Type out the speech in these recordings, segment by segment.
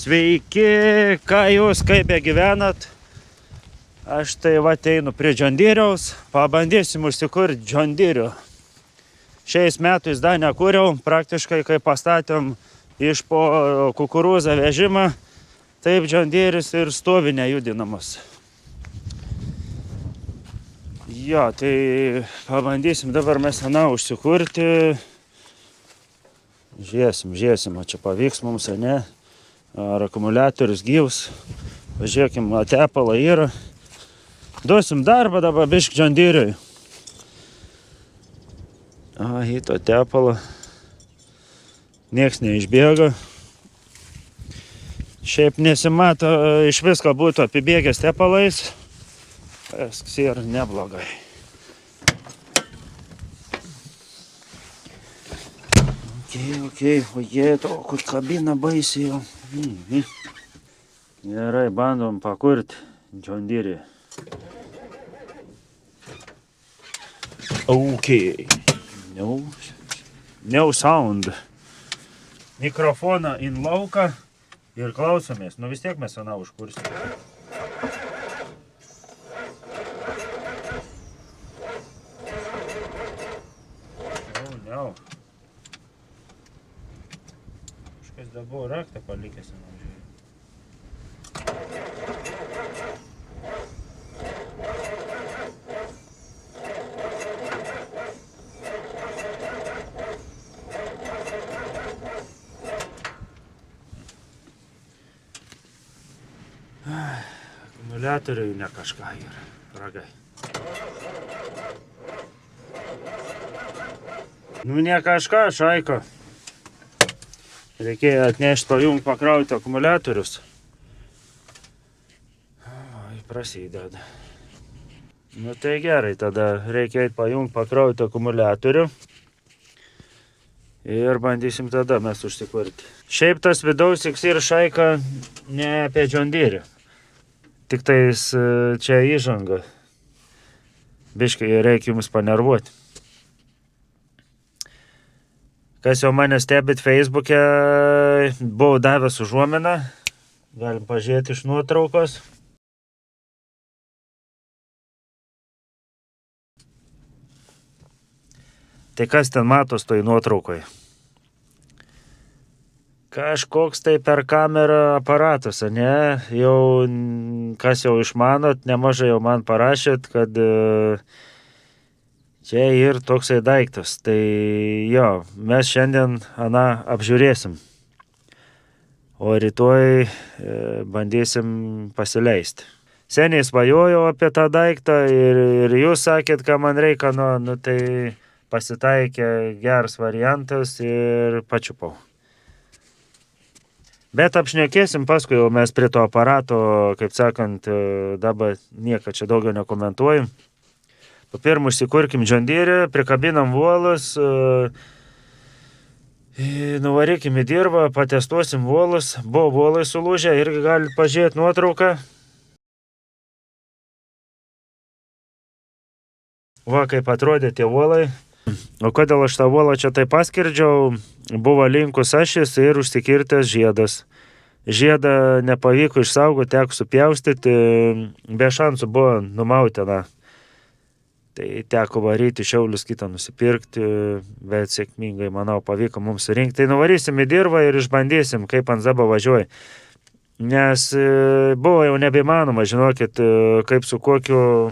Sveiki, ką jūs, kaip gyvenat? Aš tai va einu prie John Deere'aus, pabandysim užsikurti John Deere'ų. Šiais metais dar nekūriau, praktiškai kai pastatėm iš po kukurūzą vežimą, taip John Deere'is ir stovi nejudinamas. Jo, tai pabandysim dabar mes užsikurti. Žiūrėsim, čia pavyks mums, ar ne? Ar akumuliatorius gyvs. Pažiūrėkim, tepalą yra. Duosim darbą dabar bišk John Deere'ui. Hito tepalą. Nieks neišbėga. Šiaip nesimato, iš visko būtų apibėgęs tepalais. Viskas yra neblogai. Okei, o kur kabina baisiai jau. Gerai, bandom pakurti John Deere. Okay. No sound. Mikrofoną in lauką ir klausomės. Vis tiek mes užkursim. Kažkas dar buvo raktą palikęs. Akumuliatoriai ne kažką yra, ragai. Ne kažką, šaiko. Reikėjo atnešti pajungt pakrauti akumuliatorius. Prasideda. Tai gerai, tada reikia pajungt pakrauti akumuliatorių. Ir bandysim tada mes užsikurti. Šiaip tas vidaus ir šaika ne apie John Deere. Tik tais čia įžanga. Biškai reikia jums panervuoti. Kas jau mane stebit Facebook'e, buvau davęs užuominą. Galim pažiūrėti iš nuotraukos. Tai kas ten matos toj nuotraukoje? Kažkoks tai per kamerą aparatas, ne? Jau, kas jau išmanot, nemažai jau man parašėt, kad čia ir toksai daiktas. Tai jo, mes šiandien apžiūrėsim. O rytoj bandysim pasileisti. Seniai svajojau apie tą daiktą ir jūs sakėt, ką man reikia, tai pasitaikė geras variantas ir pačiupau. Bet apšnekėsim paskui, jau mes prie to aparato, kaip sakant, dabar nieko čia daugiau nekomentuoju. Pirmą užsikurkim John Deere, prikabinam volus, nuvarykim į dirvą, patestuosim volus. Buvo volai sulūžę, irgi galite pažiūrėti nuotrauką. Va, kaip atrodė tie volai. O kodėl aš tą volą čia tai paskirdžiau, buvo linkus ašis ir užsikirtęs žiedas. Žiedą nepavyko išsaugoti, teko supjaustyti, be šansų buvo numauti. Tai teko varyti Šiaulius kitą nusipirkti, bet sėkmingai, manau, pavyko mums surinkti. Tai nuvarysim į dirvą ir išbandysim, kaip ant zabo važiuoja. Nes buvo jau nebeįmanoma, žinokit, kaip su kokiu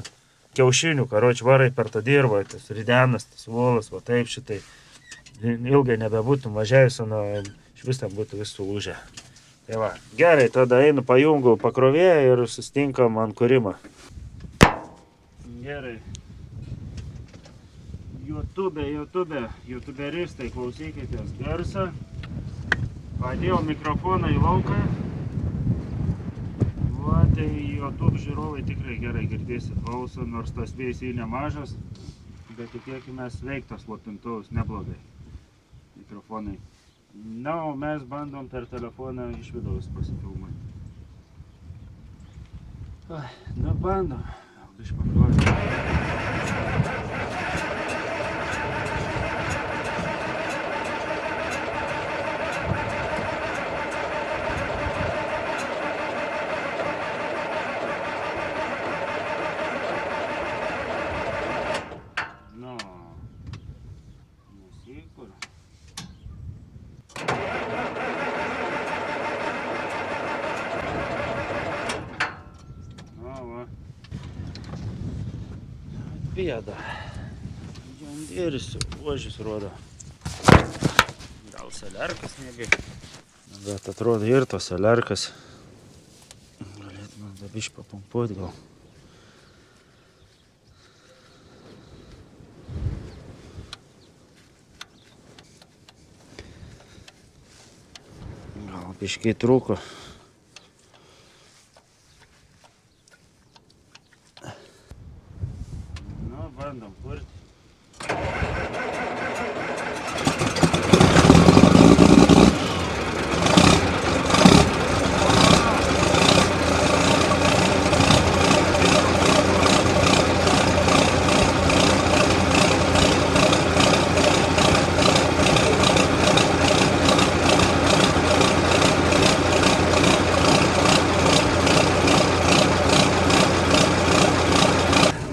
kiaušinių, varai per tą dirvą, tas ridenas, tas volas, va taip šitai. Ilgai nebebūtum važiavęs, iš vis ten būtų vis sulūžę. Tai va, gerai, tada einu pajungu pakrovėją ir sustinkam ant kūrimą. Gerai. YouTuberistai, klausykitės garsą. Padėjau mikrofoną į lauką. Va, tai YouTube žiūrovai tikrai gerai girdėsit balsą, nors tas vėsiai nemažas, bet tikėkime veiktas slopintuvas neblogai mikrofonai. O mes bandom per telefoną iš vidaus pasifilmuoti. Bandom. bėda. Džondieris ožis rodo. Gal seliarkas nebė. Bet atrodo ir tos seliarkas. Galėtume dabiš papumpuoti gal. Gal biškiai trūko. Nu, bandom kurti.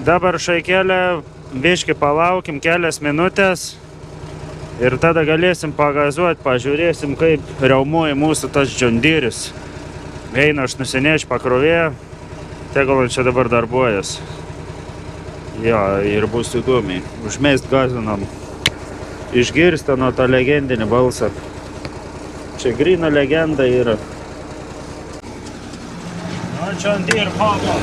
Dabar šaikelę biškį palaukim kelias minutės ir tada galėsim pagazuoti, pažiūrėsim, kaip riaumoja mūsų tas džondieris. Eina aš nusineš pakrovėją, tegul čia dabar darbuojas. Jo, ir bus įdomiai. Užmest gazinom. Išgirsta nuo tą legendinį balsą. Čia grina legenda yra. Nu, John Deere Pablo.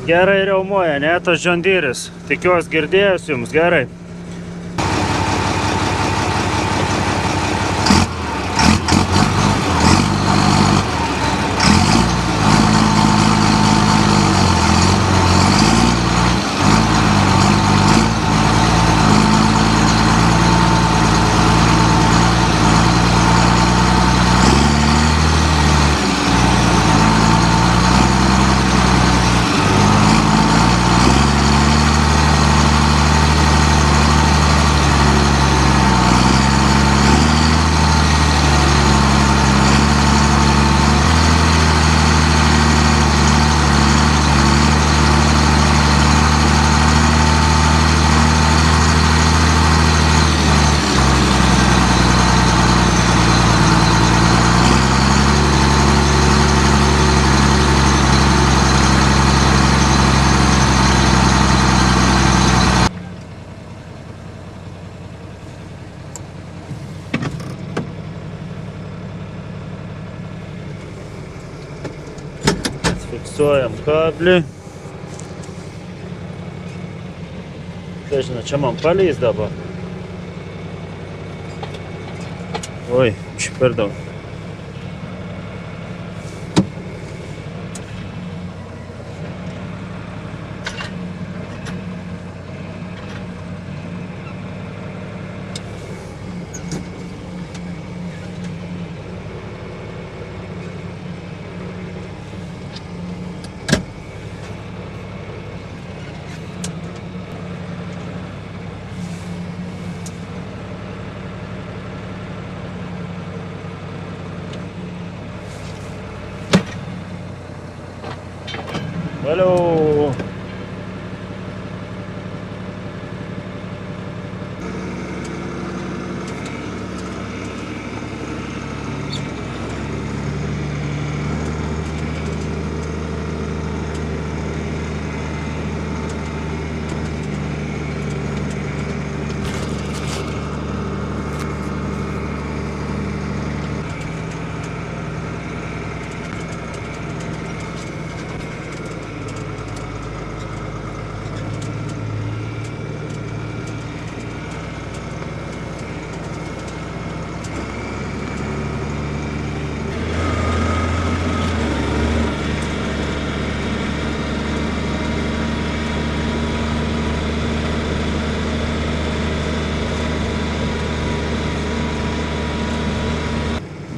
Gerai riaumoja, ne, tas John Deere'is. Tikiuosi girdėjęs jums, gerai. Fiksuojam kablį. Tai žinai, čia man palys dabar. Oi, čia per daug. Valio.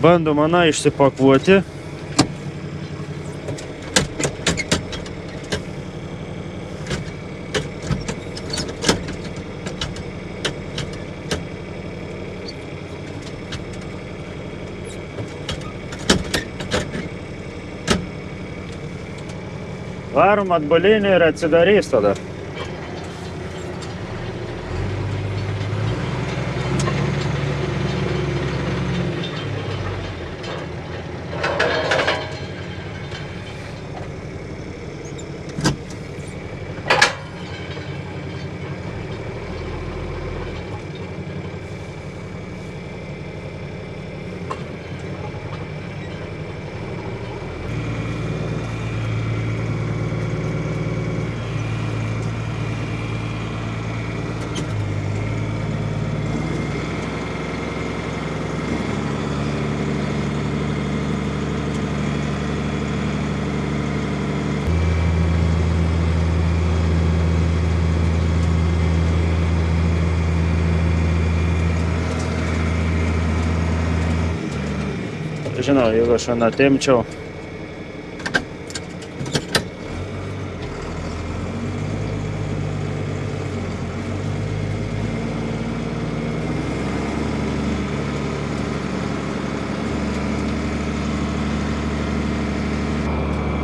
Bandom aną išsipakuoti. Varom atbulinį ir atsidarys tada. Žinau, jeigu aš vieną atimčiau.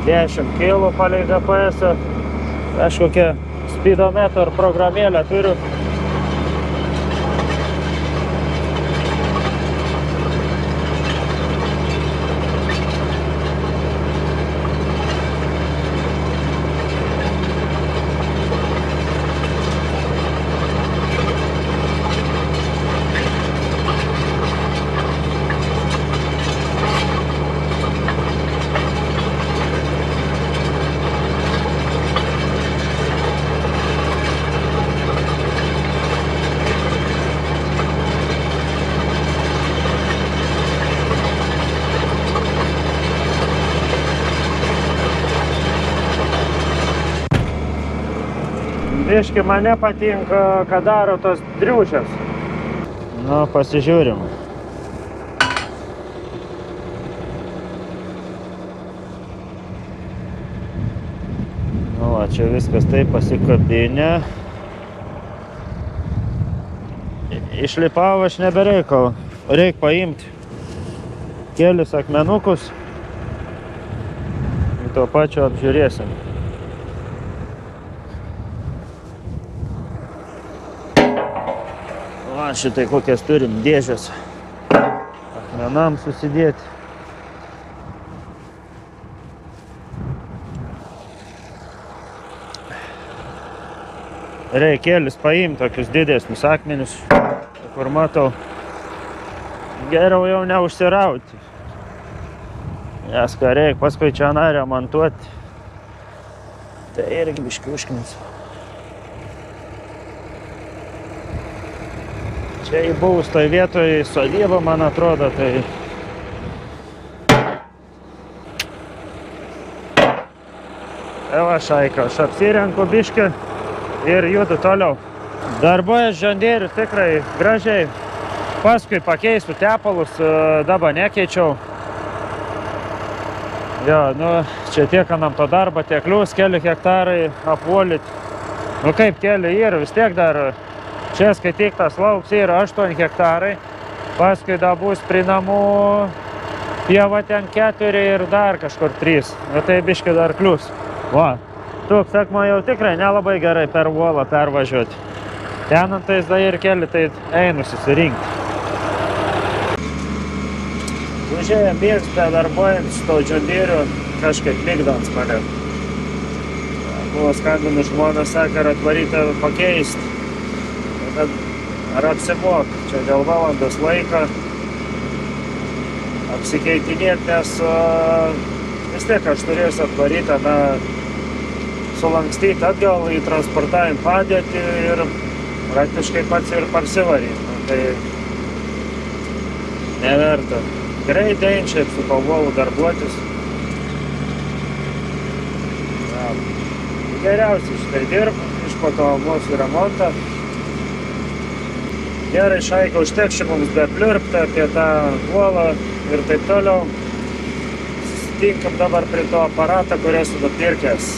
$10 kilų palei GPS. Kažkokią speedometer programėlę turiu. Biški mane patinka, ką daro tos driūčias. Nu, pasižiūrim. Nu, va, čia viskas taip pasikabinę. Išlipau aš nebereikau. Reik paimti kelis akmenukus. Ir to pačio apžiūrėsim. Va, šitai kokias turim dėžės akmenam susidėti. Reikia kelis paimti tokius didesnius akmenius, kur matau, geriau jau neužsirauti. Nes ką reikia paskui čia remontuoti, tai irgi biškį užknis. Čia įbuvus toj vietoj sodyba, man atrodo, tai... Eva šaika, aš apsirenku biškį ir judu toliau. Darbuojas žondierius tikrai gražiai. Paskui pakeisiu tepalus, dabar nekeičiau. Jo, nu, čia tiek anam to darbo, tiek lius, keli hektarai apvolit. Nu kaip keli yra, vis tiek dar... Čia skaityk tas lauks yra 8 hektarai, paskui da bus prie namų pieva ten 4 ir dar kažkur 3. Nu tai biški dar klius. Va, toks akmuo jau tikrai nelabai gerai per uolą pervažiuoti. Ten antais da ir keli, tai einu susirinkti. Užėję mėgsta darbuojant su to džondieriu, kažkaip mygdans mane. Buvo skambinu žmona, sakė, ar atvaryta pakeisti. Ar apsimok, čia dėl valandos laiką apsikeitinėti, nes vis tiek aš turėsiu atvarytą, sulankstyti atgal į transportavimą padėtį ir praktiškai pats ir parsivaryti. Tai neverta. Greitai šiaip su pavolu darbuotis. Geriausiai šitai dirbu, iš po to mūsų remontą. Gerai, šaika, užtekščiau mums be pliurpti apie tą uolą ir taip toliau. Susitinkam dabar prie to aparatą, kurį esu nupirkęs.